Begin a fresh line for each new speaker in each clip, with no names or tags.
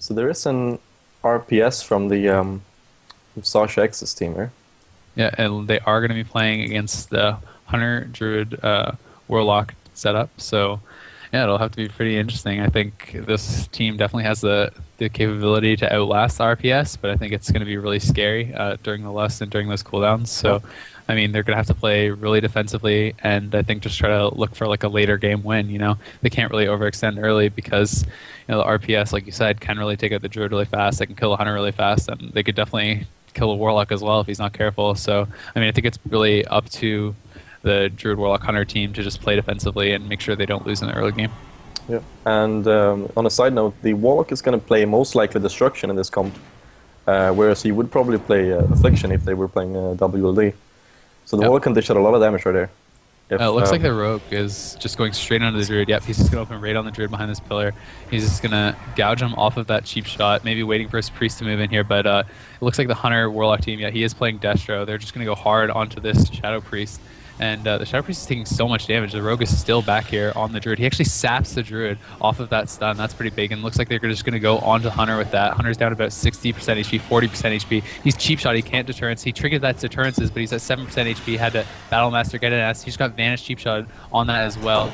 So there is an RPS from the Saashax's team here.
Yeah, and they are going to be playing against the Hunter Druid Warlock setup. So yeah, it'll have to be pretty interesting. I think this team definitely has the capability to outlast the RPS, but I think it's going to be really scary during the Lust and during those cooldowns. So, I mean, they're going to have to play really defensively, and I think just try to look for like a later game win. You know, they can't really overextend early because the RPS, like you said, can really take out the Druid really fast. They can kill a Hunter really fast, and they could definitely kill a Warlock as well if he's not careful. So, I mean, I think it's really up to the Druid Warlock Hunter team to just play defensively and make sure they don't lose in the early game.
Yeah, and on a side note, the Warlock is going to play most likely Destruction in this comp, whereas he would probably play Affliction if they were playing WLD. So the Warlock can dish out a lot of damage right there.
It looks like the Rogue is just going straight onto the Druid. Yep, he's just going to open raid on the Druid behind this pillar. He's just going to gouge him off of that cheap shot, maybe waiting for his Priest to move in here, but it looks like the Hunter Warlock team, yeah, he is playing Destro. They're just going to go hard onto this Shadow Priest. And the Shadow Priest is taking so much damage. The Rogue is still back here on the Druid. He actually saps the Druid off of that stun. That's pretty big. And looks like they're just going to go onto Hunter with that. Hunter's down about 60% HP, 40% HP. He's cheap shot. He can't deterrence. He triggered that deterrences, but he's at 7% HP. Had to Battle Master get an S. He's got Vanish cheap shot on that as well.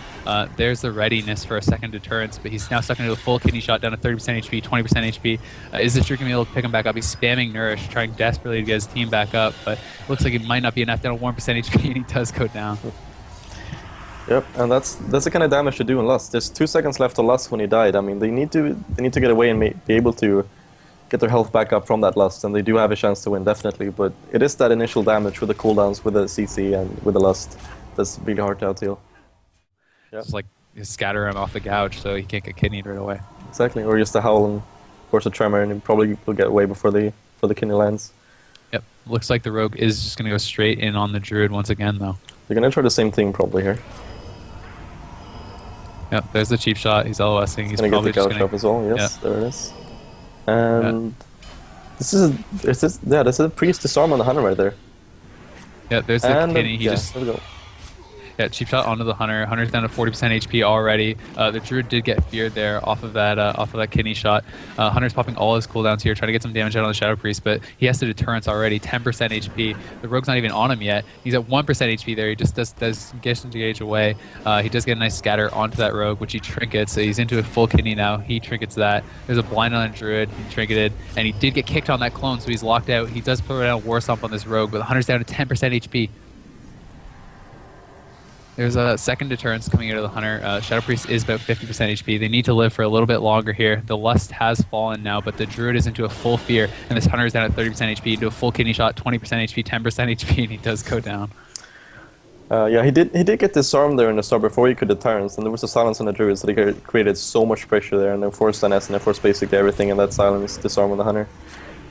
There's the readiness for a second deterrence, but he's now stuck into a full kidney shot down to 30% HP, 20% HP. Is this Druid going to be able to pick him back up? He's spamming Nourish, trying desperately to get his team back up, but looks like it might not be enough down to 1% HP, and he does go down.
Yep, and that's the kind of damage to do in Lust. There's 2 seconds left on Lust when he died. I mean, they need to get away and be able to get their health back up from that Lust, and they do have a chance to win, definitely. But it is that initial damage with the cooldowns, with the CC, and with the Lust that's really hard to outdeal.
Yep. Just like you scatter him off the gouge so he can't get kidneyed right away.
Exactly, or just a Howl and of course a Tremor, and he probably will get away before the kidney lands.
Yep, looks like the Rogue is just going to go straight in on the Druid once again, though.
They're going to try the same thing probably here.
Yep, there's the cheap shot. He's LOSing. He's
going to
probably
get the
just
gouge up as well. Yes, there it is. And this is a Priest disarm on the Hunter right there.
Yeah, there's the kidney. He
there we go.
Yeah, cheap shot onto the Hunter. Hunter's down to 40% HP already. The Druid did get feared there off of that kidney shot. Hunter's popping all his cooldowns here, trying to get some damage out on the Shadow Priest, but he has the deterrence already, 10% HP. The Rogue's not even on him yet. He's at 1% HP there. He just does disengage away. He does get a nice scatter onto that Rogue, which he trinkets. So he's into a full kidney now. He trinkets that. There's a blind on the Druid. He trinketed, and he did get kicked on that clone, so he's locked out. He does put down a War Stomp on this Rogue, but the Hunter's down to 10% HP. There's a second deterrence coming out of the Hunter. Shadow Priest is about 50% HP. They need to live for a little bit longer here. The Lust has fallen now, but the Druid is into a full fear, and this Hunter is down at 30% HP, into a full kidney shot, 20% HP, 10% HP, and he does go down.
Yeah, he did get disarmed there in the start before he could deterrence, and there was a silence on the Druid, so they created so much pressure there, and they forced an S, and they forced basically everything in that silence, disarming the Hunter.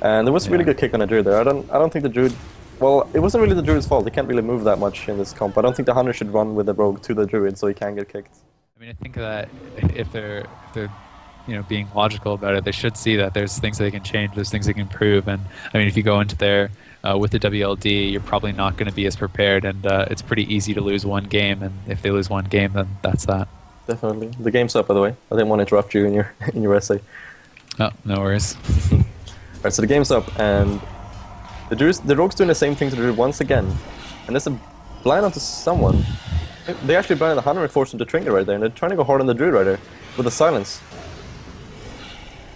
And there was a really good kick on the Druid there. I don't think the Druid... Well, it wasn't really the Druid's fault. He can't really move that much in this comp. I don't think the Hunter should run with the Rogue to the Druid so he can get kicked.
I mean, I think that if they're being logical about it, they should see that there's things they can change, there's things they can improve. And I mean, if you go into there with the WLD, you're probably not going to be as prepared, and it's pretty easy to lose one game. And if they lose one game, then that's that.
Definitely. The game's up, by the way. I didn't want to interrupt you in your essay.
Oh, no worries.
Alright, so the game's up, and the Rogue's doing the same thing to the Druid once again, and there's a blind onto someone. They actually blinded the Hunter and forced him to trinket right there, and they're trying to go hard on the Druid right there with the silence.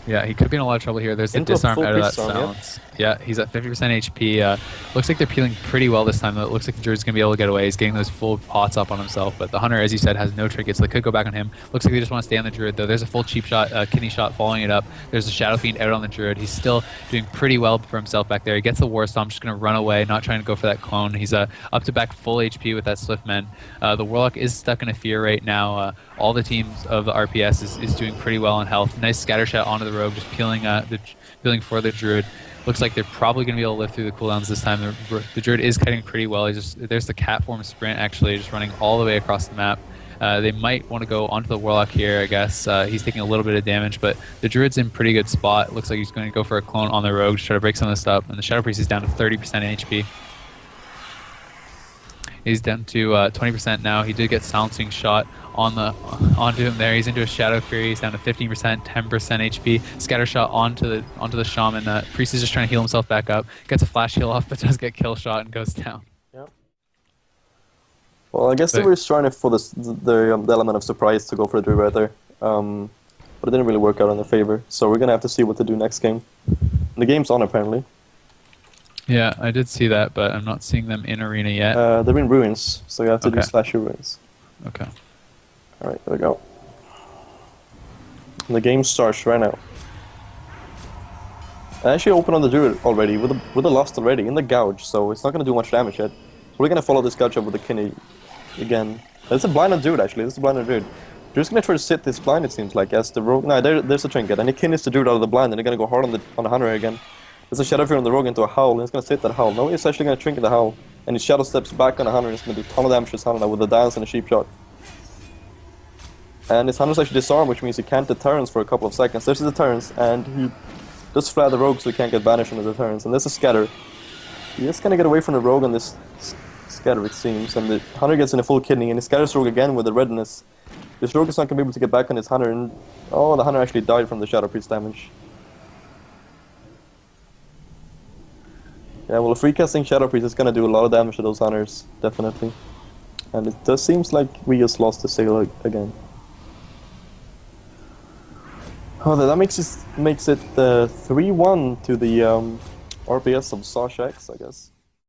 Yeah, he could be in a lot of trouble here. There's the disarm out of that silence. Yeah, he's at 50% HP. Looks like they're peeling pretty well this time. It looks like the Druid's going to be able to get away. He's getting those full pots up on himself. But the Hunter, as you said, has no trinkets, so they could go back on him. Looks like they just want to stay on the Druid, though. There's a full cheap shot, kidney shot following it up. There's a Shadow Fiend out on the Druid. He's still doing pretty well for himself back there. He gets the War Stomp, just going to run away, not trying to go for that clone. He's up to back full HP with that Swiftman. The Warlock is stuck in a fear right now. All the teams of the RPS is doing pretty well in health. Nice scatter shot onto the Rogue, just peeling for the Druid. Looks like they're probably going to be able to live through the cooldowns this time. The Druid is kiting pretty well. There's the cat form sprint actually, just running all the way across the map. They might want to go onto the Warlock here, I guess. He's taking a little bit of damage, but the Druid's in pretty good spot. Looks like he's going to go for a clone on the Rogue to try to break some of this up, and the Shadow Priest is down to 30% HP. He's down to 20% now. He did get silencing shot onto him there. He's into a Shadow Fury. He's down to 15%, 10% HP. Scatter shot onto the Shaman. Priest is just trying to heal himself back up. Gets a flash heal off, but does get kill shot and goes down.
Yep. Well, I guess they were trying for the element of surprise to go for the Druid right there. But it didn't really work out in their favor. So we're going to have to see what to do next game. The game's on, apparently.
Yeah, I did see that, but I'm not seeing them in arena yet.
They're in ruins, so you have to do /ruins.
Okay.
Alright, there we go. And the game starts right now. I actually opened on the Druid already, with a Lost already, in the Gouge, so it's not going to do much damage yet. We're going to follow this Gouge up with the Kinney again. It's a blind on Druid, actually. This is a blind on Druid. Druid's going to try to sit this blind, it seems like, as the Rogue... No, there's a Trinket, and he Kinneys the Druid out of the blind, and they're going to go hard on the Hunter again. There's a Shadow Fury on the Rogue into a Howl, and it's going to sit that Howl. No, he's actually going to Trinket the Howl, and he Shadow Steps back on the Hunter, and it's going to do a ton of damage to his Hunter now with a Dance and a Sheep Shot. And his Hunter's actually disarmed, which means he can't deterrence for a couple of seconds. There's the deterrence, and he does fly the Rogue so he can't get banished on the deterrence. And there's a Scatter. He just going to get away from the Rogue on this Scatter, it seems, and the Hunter gets in a full Kidney, and he scatters Rogue again with the Redness. This Rogue is not going to be able to get back on his Hunter, and oh, the Hunter actually died from the Shadow Priest damage. Yeah, well, a free casting Shadow Priest is going to do a lot of damage to those Hunters, definitely. And it does seems like we just lost the sale again. Oh, that makes it 3-1 to the RPS of Saashax, I guess.